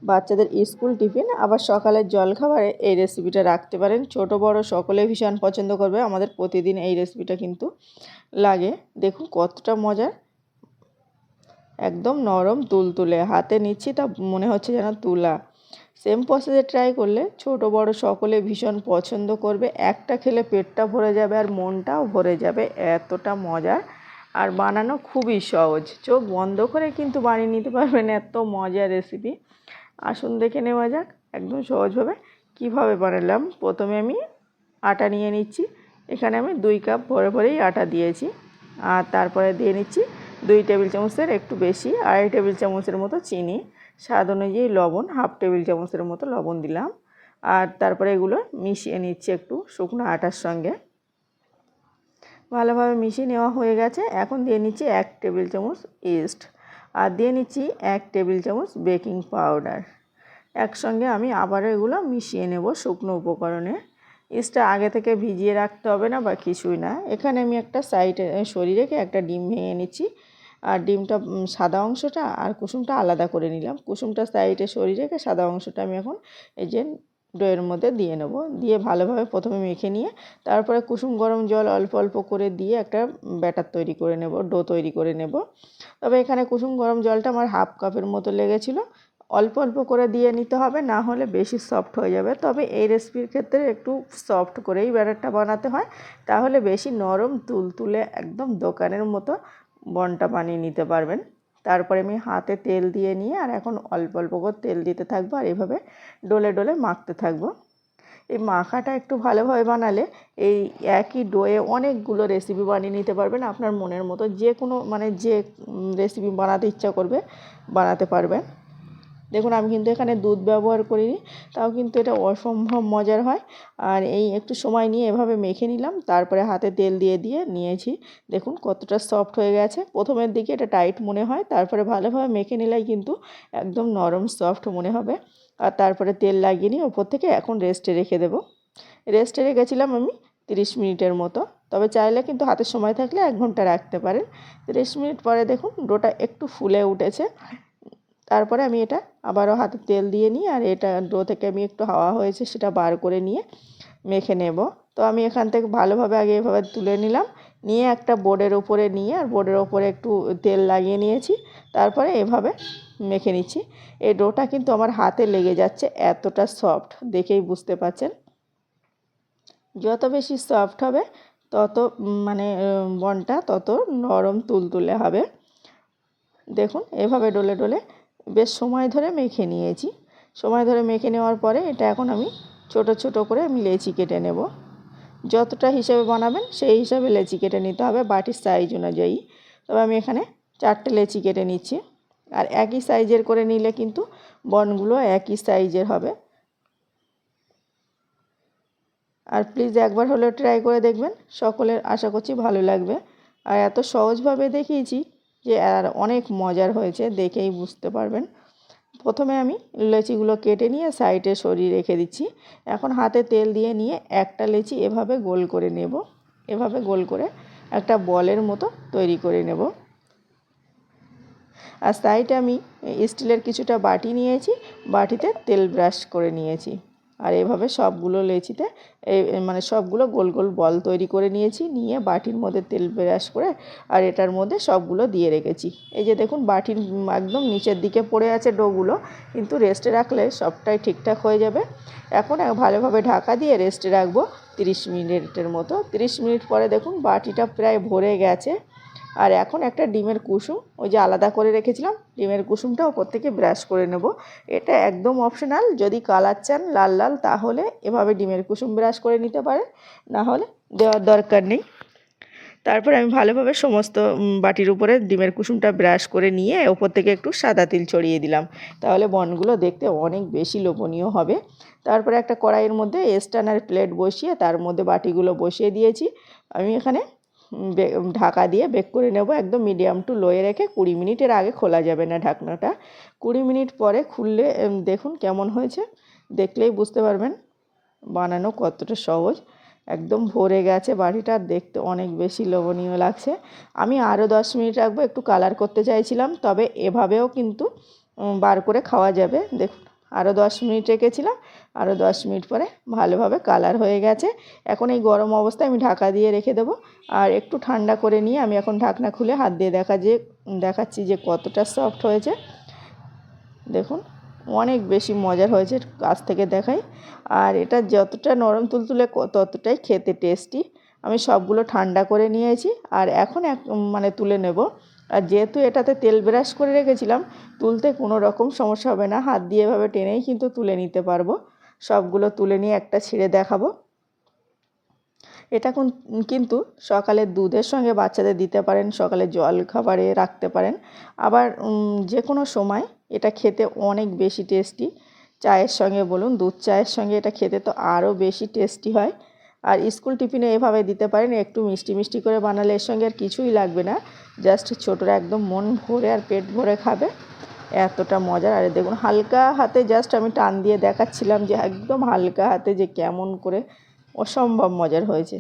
বাচ্চাদের school tiffin আবার সকালের জলখাবারে এই রেসিপিটা রাখতে পারেন। ছোট বড় সকলে ভীষণ পছন্দ করবে। আমাদের প্রতিদিন এই রেসিপিটা কিন্তু লাগে। দেখুন কতটা মজার, একদম নরম তুলতুলে, হাতে নিচ্ছি তা মনে হচ্ছে যেন তুলা। সেম প্রসেসে ট্রাই করলে ছোট বড় সকলে ভীষণ পছন্দ করবে। একটা খেলে পেটটা ভরে যাবে আর মনটাও ভরে যাবে, এতটা মজার। আর বানানো খুবই সহজ, চোখ বন্ধ করে কিন্তু বানিয়ে নিতে পারবেন, এত মজার রেসিপি। আসুন দেখে নেওয়া যাক একদম সহজভাবে কিভাবে বানালাম। প্রথমে আমি আটা নিয়ে নিচ্ছি। এখানে আমি 2 কাপ ভরে ভরেই আটা দিয়েছি। আর তারপরে দিয়ে নিচ্ছি 2 টেবিল চামচের একটু বেশি, 2.5 টেবিল চামচের মতো চিনি, স্বাদ অনুযায়ী লবণ, 1/2 টেবিল চামচের মতো লবণ দিলাম। আর তারপরে এগুলো মিশিয়ে নিচ্ছি একটু শুকনো আটার সঙ্গে। ভালোভাবে মিশিয়ে নেওয়া হয়ে গেছে। এখন দিয়ে নিচ্ছি 1 টেবিল চামচ ইস্ট, আর দিয়ে নিচ্ছি 1 টেবিল চামচ বেকিং পাউডার। একসঙ্গে আমি আবারও এগুলো মিশিয়ে নেব শুকনো উপকরণে। ইস্টটা আগে থেকে ভিজিয়ে রাখতে হবে না বা কিছুই না। এখানে আমি একটা সাইডে সরিয়ে রেখে একটা ডিম ভেঙে নিচ্ছি। আর ডিমটা সাদা অংশটা আর কুসুমটা আলাদা করে নিলাম। কুসুমটা সাইডে সরিয়ে রেখে সাদা অংশটা আমি এখন এই যে ডোয়ের মধ্যে দিয়ে নেব। দিয়ে ভালোভাবে প্রথমে মেখে নিয়ে তারপরে কুসুম গরম জল অল্প অল্প করে দিয়ে একটা ব্যাটার তৈরি করে নেব, ডো তৈরি করে নেব। তবে এখানে কুসুম গরম জলটা আমার 1/2 কাপের মতো লেগেছিলো। অল্প অল্প করে দিয়ে নিতে হবে, না হলে বেশি সফট হয়ে যাবে। তবে এই রেসিপির ক্ষেত্রে একটু সফট করেই ব্যাটারটা বানাতে হয়, তাহলে বেশি নরম তুলতুলে একদম দোকানের মতো বনটা বানিয়ে নিতে পারবেন। তারপরে আমি হাতে তেল দিয়ে নিয়ে আর এখন অল্প অল্প করে তেল দিতে থাকবো আর এইভাবে ডলে ডলে মাখতে থাকবো। এই মাখাটা একটু ভালোভাবে বানালে এই একই ডোয়ে অনেকগুলো রেসিপি বানিয়ে নিতে পারবেন। আপনার মনের মতো যে কোনো যে রেসিপি বানাতে ইচ্ছা করবে বানাতে পারবেন। দেখুন আমি কিন্তু এখানে দুধ ব্যবহার করিনি, তাও কিন্তু এটা অসম্ভব মজার হয়। আর এই একটু সময় নিয়ে এভাবে মেখে নিলাম, তারপরে হাতে তেল দিয়ে দিয়ে নিয়েছি। দেখুন কতটা সফট হয়ে গেছে। প্রথমের দিকে এটা টাইট মনে হয়, তারপরে ভালোভাবে মেখে নিলেই কিন্তু একদম নরম সফট মনে হবে। আর তারপরে তেল লাগিয়ে নিয়ে ওপর থেকে এখন রেস্টে রেখে দেবো। রেস্টে রেখেছিলাম আমি 30 মিনিটের মতো। তবে চাইলে কিন্তু হাতে সময় থাকলে 1 ঘন্টা রাখতে পারেন। 30 মিনিট পরে দেখুন ডোটা একটু ফুলে উঠেছে। তারপরে আমি এটা আবারও হাতে তেল দিয়ে নিই আর এটা ডো থেকে আমি একটু হাওয়া হয়েছে সেটা বার করে নিয়ে মেখে নেব। তো আমি এখান থেকে ভালোভাবে আগে এভাবে তুলে নিলাম, নিয়ে একটা বোর্ডের উপরে নিয়ে আর বোর্ডের উপরে একটু তেল লাগিয়ে নিয়েছি। তারপরে এভাবে মেখে নিচ্ছি। এই ডোটা কিন্তু আমার হাতে লেগে যাচ্ছে, এতটা সফট, দেখেই বুঝতে পারছেন। যত বেশি সফট হবে তত বনটা তত নরম তুলতুলে হবে। দেখুন এভাবে ডলে ডলে বেশ সময় ধরে মেখে নিয়েছি। সময় ধরে মেখে নেওয়ার পরে এটা এখন আমি ছোট ছোট করে আমি লেচি কেটে নেব। যতটা হিসাবে বানাবেন সেই হিসাবে লেচি কেটে নিতে হবে বাটির সাইজ অনুযায়ী। তবে আমি এখানে 4টে লেচি কেটে নিচ্ছি। আর একই সাইজের করে নিলে কিন্তু বনগুলো একই সাইজের হবে। আর প্লিজ একবার হলেও ট্রাই করে দেখবেন, সকলের আশা করছি ভালো লাগবে। আর এত সহজভাবে দেখিয়েছি যে আর অনেক মজার হয়েছে, দেখেই বুঝতে পারবেন। প্রথমে আমি লেচিগুলো কেটে নিয়ে সাইডে সরিয়ে রেখে দিচ্ছি। এখন হাতে তেল দিয়ে নিয়ে একটা লেচি এভাবে গোল করে নেব। এভাবে গোল করে একটা বলের মতো তৈরি করে নেব। আর সাইডে আমি স্টিলের কিছুটা বাটি নিয়েছি, বাটিতে তেল ব্রাশ করে নিয়েছি। আর এভাবে সবগুলো লেচিতে সবগুলো গোল গোল বল তৈরি করে নিয়েছি, নিয়ে বাটির মধ্যে তেল ব্রাশ করে আর এটার মধ্যে সবগুলো দিয়ে রেখেছি। এই যে দেখুন বাটির একদম নিচের দিকে পড়ে আছে ডোগুলো, কিন্তু রেস্টে রাখলে সবটাই ঠিকঠাক হয়ে যাবে। এখন ভালোভাবে ঢাকা দিয়ে রেস্টে রাখবো 30 মিনিটের মতো। 30 মিনিট পরে দেখুন বাটিটা প্রায় ভরে গেছে। আর এখন একটা ডিমের কুসুম ওই যে আলাদা করে রেখেছিলাম, ডিমের কুসুমটা ওপর থেকে ব্রাশ করে নেব। এটা একদম অপশনাল, যদি কালার চান লাল লাল তাহলে এভাবে ডিমের কুসুম ব্রাশ করে নিতে পারেন, না হলে দেওয়ার দরকার নেই। তারপর আমি ভালোভাবে সমস্ত বাটির উপরে ডিমের কুসুমটা ব্রাশ করে নিয়ে ওপর থেকে একটু সাদা তিল ছড়িয়ে দিলাম, তাহলে বনগুলো দেখতে অনেক বেশি লোভনীয় হবে। তারপরে একটা কড়াইয়ের মধ্যে স্ট্যান্ডার প্লেট বসিয়ে তার মধ্যে বাটিগুলো বসিয়ে দিয়েছি। আমি এখানে ঢাকা দিয়ে বেক করে নেব, একদম মিডিয়াম টু লোয়ে রেখে। 20 মিনিটের আগে খোলা যাবে না ঢাকনাটা। 20 মিনিট পরে খুললে দেখুন কেমন হয়েছে, দেখলেই বুঝতে পারবেন বানানো কতটা সহজ। একদম ভরে গেছে বাটিটা, দেখতে অনেক বেশি লোভনীয় লাগছে। আমি আরও 10 মিনিট রাখবো, একটু কালার করতে চাইছিলাম, তবে এভাবেও কিন্তু বার করে খাওয়া যাবে। দেখুন আরও 10 মিনিট রেখেছিলাম, আরও 10 মিনিট পরে ভালোভাবে কালার হয়ে গেছে। এখন এই গরম অবস্থায় আমি ঢাকা দিয়ে রেখে দেবো। আর একটু ঠান্ডা করে নিয়ে আমি এখন ঢাকনা খুলে হাত দিয়ে দেখাচ্ছি যে কতটা সফট হয়েছে। দেখুন অনেক বেশি মজার হয়েছে, কাছ থেকে দেখাই। আর এটা যতটা নরম তুলতুলে ততটাই খেতে টেস্টি। আমি সবগুলো ঠান্ডা করে নিয়েছি আর এখন মানে তুলে নেব। আর যেহেতু এটাতে তেল ব্রাশ করে রেখেছিলাম, তুলতে কোনো রকম সমস্যা হবে না, হাত দিয়ে এভাবে টেনেই কিন্তু তুলে নিতে পারবো। সবগুলো তুলে নিয়ে একটা ছিঁড়ে দেখাবো। এটা কিন্তু সকালের দুধের সঙ্গে বাচ্চাদের দিতে পারেন, সকালে জল খাবারে রাখতে পারেন, আবার যে কোনো সময় এটা খেতে অনেক বেশি টেস্টি। চায়ের সঙ্গে বলুন, দুধ চায়ের সঙ্গে এটা খেতে তো আরও বেশি টেস্টি হয়। আর স্কুল টিফিনে এভাবে দিতে পারেন, একটু মিষ্টি মিষ্টি করে বানালে এর সঙ্গে আর কিছুই লাগবে না, জাস্ট ছোটরা একদম মন ভরে আর পেট ভরে খাবে, এতটা মজার। আর দেখুন হালকা হাতে জাস্ট আমি টান দিয়ে দেখাচ্ছিলাম যে একদম হালকা হাতে যে কেমন করে অসম্ভব মজার হয়েছে।